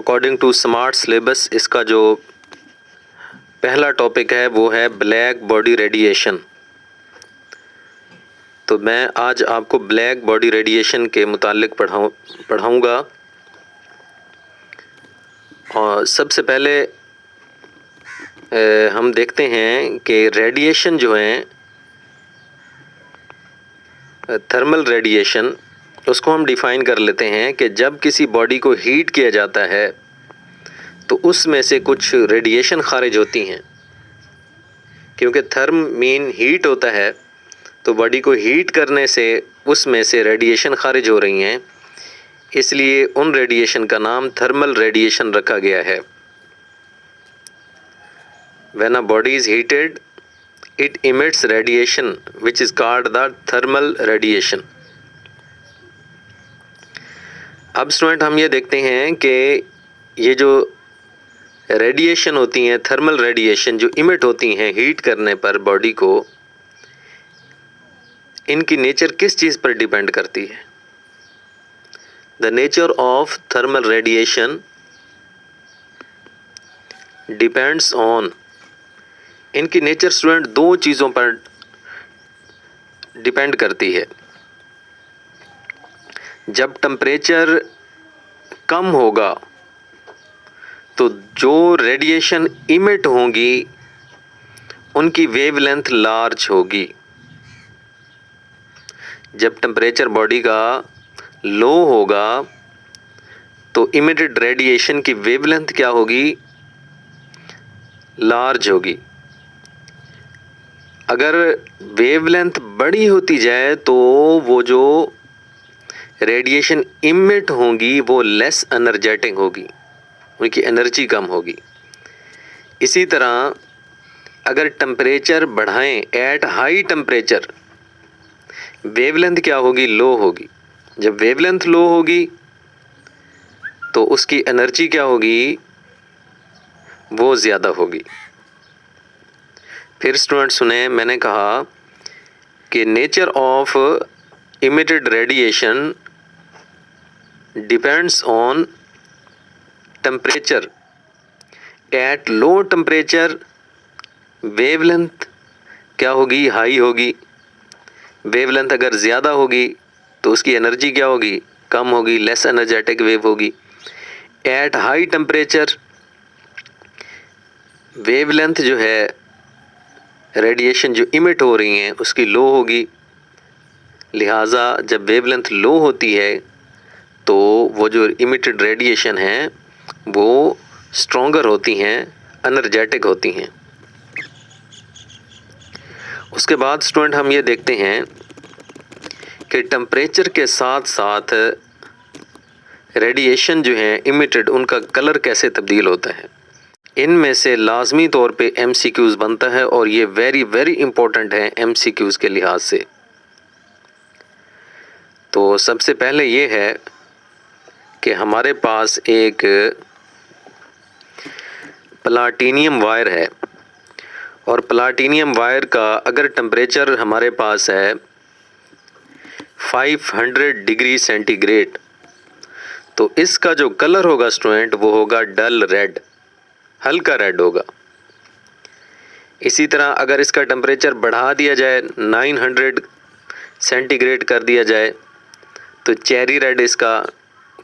According to smart syllabus इसका जो पहला टॉपिक है वो है ब्लैक बॉडी रेडिएशन। तो मैं आज आपको ब्लैक बॉडी रेडिएशन के मुतालिक पढ़ाऊँगा। और सबसे पहले हम देखते हैं कि रेडिएशन जो है थर्मल रेडिएशन, उसको हम डिफ़ाइन कर लेते हैं कि जब किसी बॉडी को हीट किया जाता है तो उसमें से कुछ रेडिएशन खारिज होती हैं। क्योंकि थर्म मीन हीट होता है, तो बॉडी को हीट करने से उसमें से रेडिएशन खारिज हो रही हैं, इसलिए उन रेडिएशन का नाम थर्मल रेडिएशन रखा गया है। When a body is heated, it emits radiation which is called the thermal radiation. अब स्टूडेंट हम ये देखते हैं कि ये जो रेडिएशन होती हैं, थर्मल रेडिएशन जो इमिट होती हैं हीट करने पर बॉडी को, इनकी नेचर किस चीज़ पर डिपेंड करती है? The nature of thermal radiation depends on, इनकी नेचर स्टूडेंट दो चीज़ों पर डिपेंड करती है। जब टेम्परेचर कम होगा तो जो रेडिएशन इमिट होंगी उनकी वेवलेंथ लार्ज होगी। जब टेम्परेचर बॉडी का लो होगा तो इमिटेड रेडिएशन की वेवलेंथ क्या होगी? लार्ज होगी। अगर वेवलेंथ बड़ी होती जाए तो वो जो रेडिएशन इमिट होंगी वो लेस एनर्जेटिक होगी, उनकी एनर्जी कम होगी। इसी तरह अगर टेम्परेचर बढ़ाएं एट हाई टेम्परेचर, वेवलेंथ क्या होगी? लो होगी। जब वेवलेंथ लो होगी तो उसकी एनर्जी क्या होगी? वो ज़्यादा होगी। फिर स्टूडेंट सुने, मैंने कहा कि nature of emitted radiation depends on temperature. At low temperature wavelength क्या होगी? हाई होगी। वेवलेंथ अगर ज़्यादा होगी तो उसकी एनर्जी क्या होगी? कम होगी, लेस एनर्जेटिक वेव होगी। एट हाई टेम्परेचर वेवलेंथ जो है रेडिएशन जो इमिट हो रही हैं उसकी लो होगी। लिहाजा जब वेवलेंथ लो होती है तो वो जो इमिटेड रेडिएशन हैं वो स्ट्रॉन्गर होती हैं, एनर्जेटिक होती हैं। उसके बाद स्टूडेंट हम ये देखते हैं कि टेम्परेचर के साथ साथ रेडिएशन जो हैं इमिटेड, उनका कलर कैसे तब्दील होता है। इनमें से लाजमी तौर पे MCQs बनता है और ये वेरी वेरी इम्पोर्टेंट है MCQs के लिहाज से। तो सबसे पहले ये है कि हमारे पास एक प्लाटीनियम वायर है और प्लाटीनियम वायर का अगर टेम्परेचर हमारे पास है 500 डिग्री सेंटीग्रेड, तो इसका जो कलर होगा स्टूडेंट वो होगा डल रेड, हल्का रेड होगा। इसी तरह अगर इसका टेम्परेचर बढ़ा दिया जाए 900 सेंटीग्रेड कर दिया जाए तो चेरी रेड इसका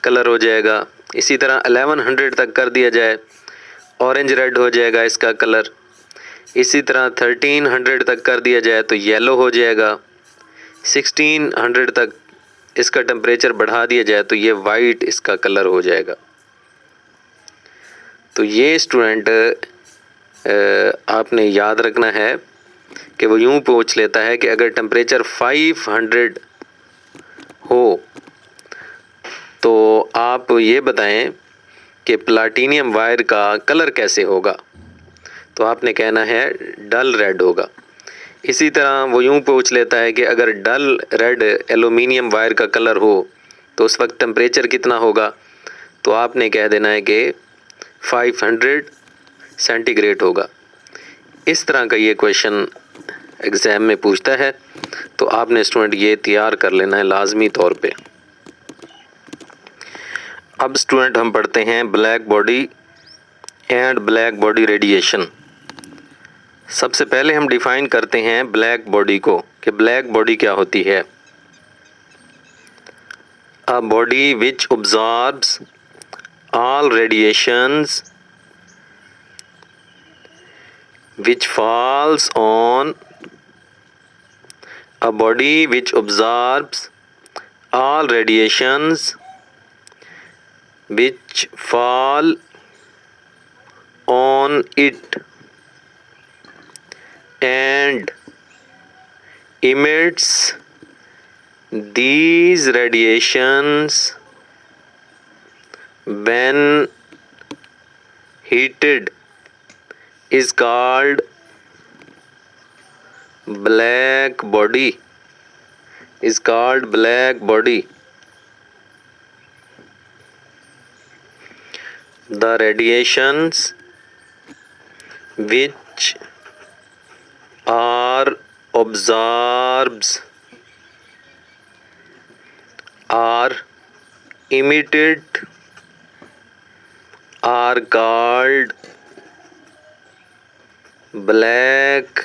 कलर हो जाएगा। इसी तरह 1100 तक कर दिया जाए ऑरेंज रेड हो जाएगा इसका कलर। इसी तरह 1300 तक कर दिया जाए तो येलो हो जाएगा। 1600 तक इसका टेम्परेचर बढ़ा दिया जाए तो ये वाइट इसका कलर हो जाएगा। तो ये स्टूडेंट आपने याद रखना है कि वो यूँ पूछ लेता है कि अगर टेम्परेचर 500 हो तो आप ये बताएं कि प्लाटीनियम वायर का कलर कैसे होगा, तो आपने कहना है डल रेड होगा। इसी तरह वो यूँ पूछ लेता है कि अगर डल रेड एल्यूमिनियम वायर का कलर हो तो उस वक्त टेम्परेचर कितना होगा, तो आपने कह देना है कि 500 सेंटीग्रेड होगा। इस तरह का ये क्वेश्चन एग्ज़ाम में पूछता है, तो आपने स्टूडेंट ये तैयार कर लेना है लाजमी तौर पे। अब स्टूडेंट हम पढ़ते हैं black body and black body radiation. सबसे पहले हम डिफाइन करते हैं ब्लैक बॉडी को कि ब्लैक बॉडी क्या होती है। A body which observes all radiations which falls on a body which absorbs all radiations which fall on it and emits these radiations when heated is called black body. The radiations which are absorbed are emitted are called black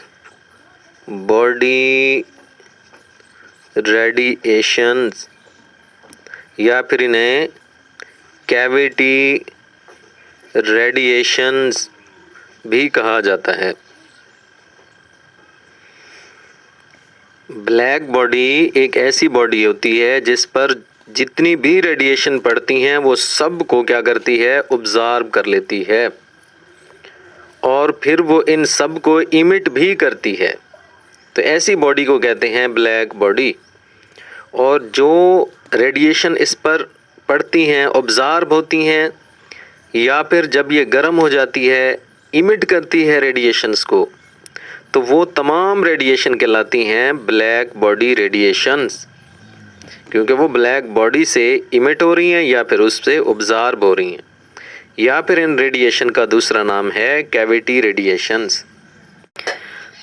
body radiations या फिर इन्हें cavity radiations भी कहा जाता है। Black body एक ऐसी body होती है जिस पर जितनी भी रेडिएशन पड़ती हैं वो सब को क्या करती है, ऑब्जर्व कर लेती है और फिर वो इन सब को इमिट भी करती है। तो ऐसी बॉडी को कहते हैं ब्लैक बॉडी। और जो रेडिएशन इस पर पड़ती हैं, ऑब्जर्व होती हैं या फिर जब ये गर्म हो जाती है, इमिट करती है रेडिएशंस को, तो वो तमाम रेडिएशन कहलाती हैं ब्लैक बॉडी रेडिएशंस, क्योंकि वो ब्लैक बॉडी से इमिट हो रही हैं या फिर उससे ऑब्जर्व हो रही हैं। या फिर इन रेडिएशन का दूसरा नाम है कैविटी रेडिएशंस।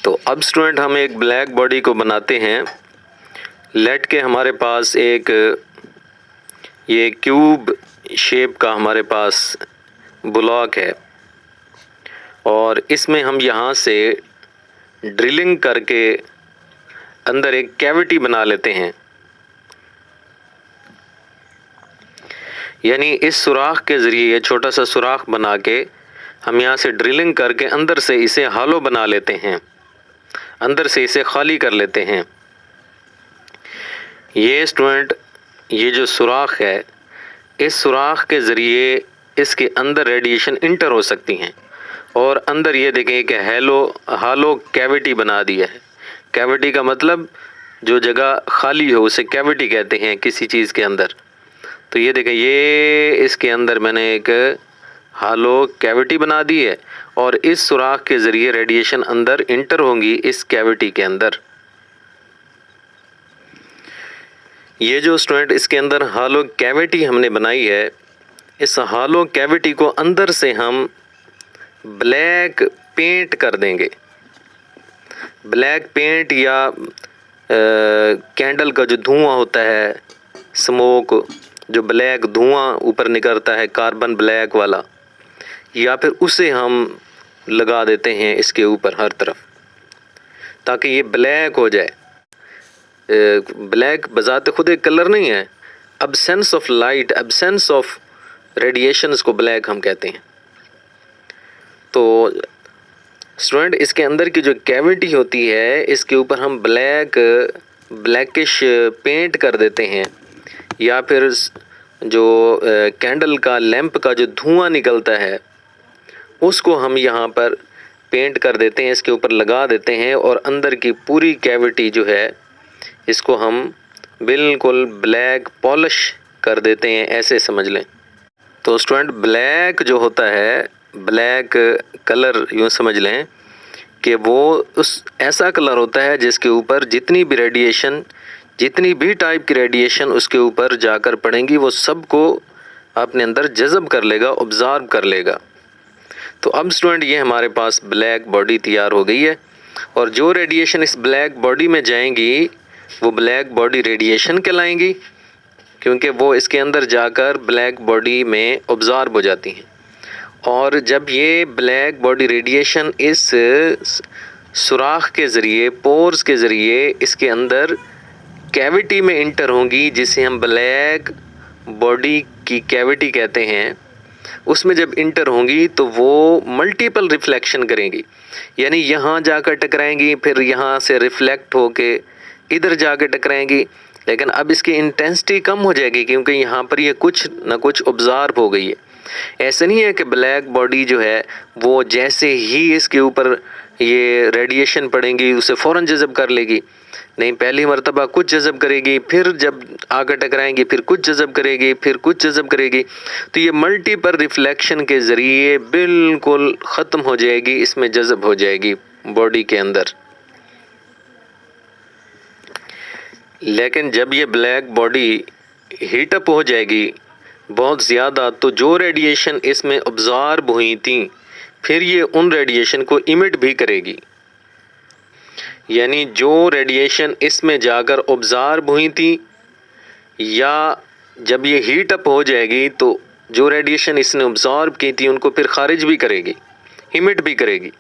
तो अब स्टूडेंट हम एक ब्लैक बॉडी को बनाते हैं। लेट के हमारे पास एक ये क्यूब शेप का हमारे पास ब्लॉक है और इसमें हम यहाँ से ड्रिलिंग करके अंदर एक कैविटी बना लेते हैं। यानी इस सुराख के ज़रिए छोटा सा सुराख बना के हम यहाँ से ड्रिलिंग करके अंदर से इसे हॉलो बना लेते हैं, अंदर से इसे खाली कर लेते हैं। ये स्टूडेंट ये जो सुराख है, इस सुराख के ज़रिए इसके अंदर रेडिएशन इंटर हो सकती हैं और अंदर ये देखें कि हॉलो कैविटी बना दिया है। कैविटी का मतलब जो जगह खाली हो उसे कैविटी कहते हैं किसी चीज़ के अंदर। तो ये देखें, ये इसके अंदर मैंने एक हॉलो कैविटी बना दी है और इस सुराख के ज़रिए रेडिएशन अंदर इंटर होंगी इस कैविटी के अंदर। ये जो स्टूडेंट इसके अंदर हॉलो कैविटी हमने बनाई है, इस हॉलो कैविटी को अंदर से हम ब्लैक पेंट कर देंगे। ब्लैक पेंट या कैंडल का जो धुआं होता है, स्मोक, जो ब्लैक धुआं ऊपर निकलता है कार्बन ब्लैक वाला, या फिर उसे हम लगा देते हैं इसके ऊपर हर तरफ ताकि ये ब्लैक हो जाए। ब्लैक बजाते खुद एक कलर नहीं है, absence of light, absence of radiations को ब्लैक हम कहते हैं। तो स्टूडेंट इसके अंदर की जो कैविटी होती है इसके ऊपर हम ब्लैकिश पेंट कर देते हैं या फिर जो कैंडल का लैंप का जो धुआं निकलता है उसको हम यहाँ पर पेंट कर देते हैं, इसके ऊपर लगा देते हैं और अंदर की पूरी कैविटी जो है इसको हम बिल्कुल ब्लैक पॉलिश कर देते हैं, ऐसे समझ लें। तो स्टूडेंट ब्लैक जो होता है, ब्लैक कलर यूँ समझ लें कि वो उस ऐसा कलर होता है जिसके ऊपर जितनी भी रेडिएशन, जितनी भी टाइप की रेडिएशन उसके ऊपर जाकर पड़ेंगी वो सबको अपने अंदर जज़ब कर लेगा, ऑब्जर्व कर लेगा। तो अब स्टूडेंट ये हमारे पास ब्लैक बॉडी तैयार हो गई है और जो रेडिएशन इस ब्लैक बॉडी में जाएंगी वो ब्लैक बॉडी रेडिएशन कहलाएंगी, क्योंकि वो इसके अंदर जाकर ब्लैक बॉडी में ऑब्ज़ॉर्ब हो जाती हैं। और जब ये ब्लैक बॉडी रेडिएशन इस सुराख के ज़रिए, पोर्स के ज़रिए इसके अंदर कैविटी में इंटर होंगी, जिसे हम ब्लैक बॉडी की कैविटी कहते हैं, उसमें जब इंटर होंगी तो वो मल्टीपल रिफ्लेक्शन करेंगी, यानी यहाँ जाकर टकराएंगी, फिर यहाँ से रिफ्लेक्ट होके इधर जाकर टकराएंगी। लेकिन अब इसकी इंटेंसिटी कम हो जाएगी क्योंकि यहाँ पर ये कुछ ना कुछ ऑब्ज़र्व हो गई है। ऐसा नहीं है कि ब्लैक बॉडी जो है वो जैसे ही इसके ऊपर ये रेडिएशन पड़ेंगी उसे फ़ौरन जज़ब कर लेगी। नहीं, पहली मर्तबा कुछ जज़ब करेगी, फिर जब आगे टकराएंगी फिर कुछ जज़ब करेगी, फिर कुछ जज़ब करेगी। तो ये मल्टीपल रिफ्लेक्शन के ज़रिए बिल्कुल ख़त्म हो जाएगी, इसमें जज़ब हो जाएगी बॉडी के अंदर। लेकिन जब ये ब्लैक बॉडी हीटअप हो जाएगी बहुत ज़्यादा, तो जो रेडिएशन इसमें ऑब्ज़र्व हुई थी फिर ये उन रेडिएशन को इमिट भी करेगी। यानी जो रेडिएशन इसमें जाकर ऑब्ज़र्व हुई थी, या जब ये हीट अप हो जाएगी तो जो रेडिएशन इसने ऑब्ज़र्व की थी उनको फिर खारिज भी करेगी, इमिट भी करेगी।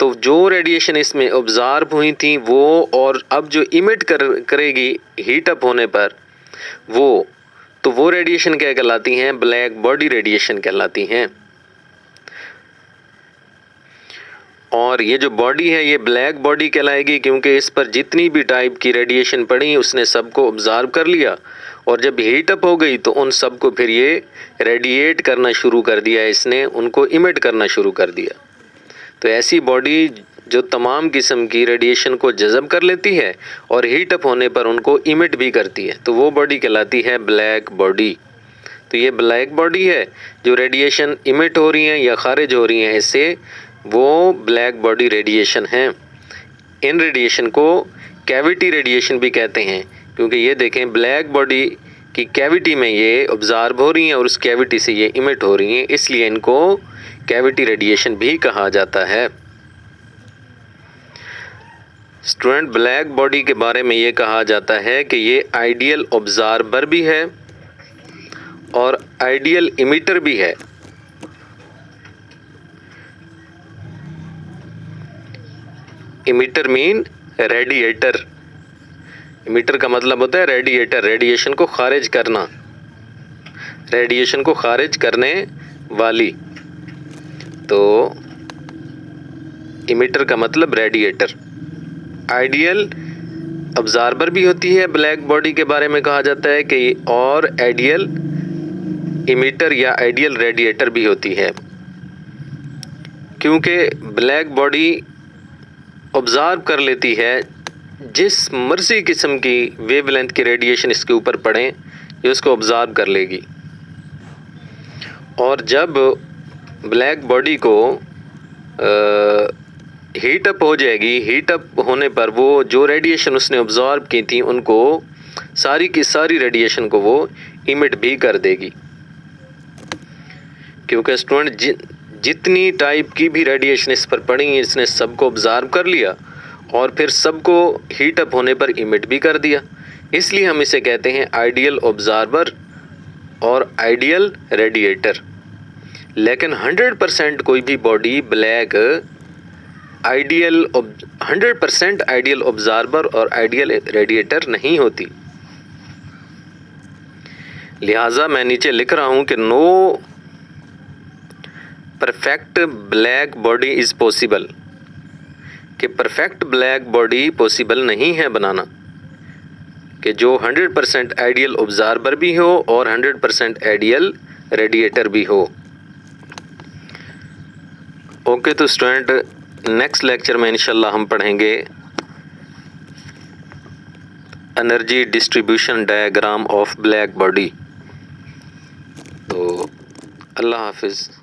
तो जो रेडिएशन इसमें ऑब्ज़र्व हुई थी वो, और अब जो इमिट करेगी हीट अप होने पर वो रेडिएशन क्या कहलाती हैं? ब्लैक बॉडी रेडिएशन कहलाती हैं। और ये जो बॉडी है ये ब्लैक बॉडी कहलाएगी क्योंकि इस पर जितनी भी टाइप की रेडिएशन पड़ी उसने सबको ऑब्ज़र्व कर लिया, और जब हीट अप हो गई तो उन सबको फिर ये रेडिएट करना शुरू कर दिया, इसने उनको इमिट करना शुरू कर दिया। तो ऐसी बॉडी जो तमाम किस्म की रेडिएशन को जज़ब कर लेती है और हीट अप होने पर उनको इमिट भी करती है, तो वो बॉडी कहलाती है ब्लैक बॉडी। तो ये ब्लैक बॉडी है जो रेडिएशन इमिट हो रही हैं या खारिज हो रही हैं इससे, वो ब्लैक बॉडी रेडिएशन हैं। इन रेडिएशन को कैविटी रेडिएशन भी कहते हैं क्योंकि ये देखें ब्लैक बॉडी की कैविटी में ये ऑब्ज़र्व हो रही हैं और उस कैविटी से ये इमिट हो रही हैं, इसलिए इनको कैविटी रेडिएशन भी कहा जाता है। स्टूडेंट, ब्लैक बॉडी के बारे में ये कहा जाता है कि ये आइडियल ऑब्ज़र्वर भी है और आइडियल इमिटर भी है। Emitter mean radiator. इमिटर का मतलब होता है रेडिएटर, रेडिएशन को खारिज करना, रेडिएशन को खारिज करने वाली। तो इमिटर का मतलब रेडिएटर। आइडियल ऑब्ज़र्वर भी होती है ब्लैक बॉडी के बारे में कहा जाता है कि, और आइडियल इमिटर या आइडियल रेडिएटर भी होती है, क्योंकि ब्लैक बॉडी ऑब्ज़र्व कर लेती है जिस मर्ज़ी किस्म की वेवलेंथ की रेडिएशन इसके ऊपर पड़े ये उसको ऑब्ज़र्व कर लेगी। और जब ब्लैक बॉडी को हीट अप हो जाएगी, हीट अप होने पर वो जो रेडिएशन उसने ऑब्ज़र्व की थी उनको सारी की सारी रेडिएशन को वो इमिट भी कर देगी। क्योंकि स्टूडेंट जितनी टाइप की भी रेडिएशन इस पर पड़ी इसने सबको ऑब्ज़र्व कर लिया और फिर सबको हीट अप होने पर इमिट भी कर दिया, इसलिए हम इसे कहते हैं आइडियल ऑब्ज़र्वर और आइडियल रेडिएटर। लेकिन 100% कोई भी बॉडी ब्लैक 100% आइडियल ऑब्ज़र्वर और आइडियल रेडिएटर नहीं होती। लिहाजा मैं नीचे लिख रहा हूँ कि no perfect black body is possible, कि परफेक्ट ब्लैक बॉडी पॉसिबल नहीं है बनाना, कि जो 100% आइडियल ऑब्ज़र्वर भी हो और 100% आइडियल रेडिएटर भी हो। ओके, तो स्टूडेंट नेक्स्ट लेक्चर में इंशाल्लाह हम पढ़ेंगे energy distribution diagram of black body. तो अल्लाह हाफिज़।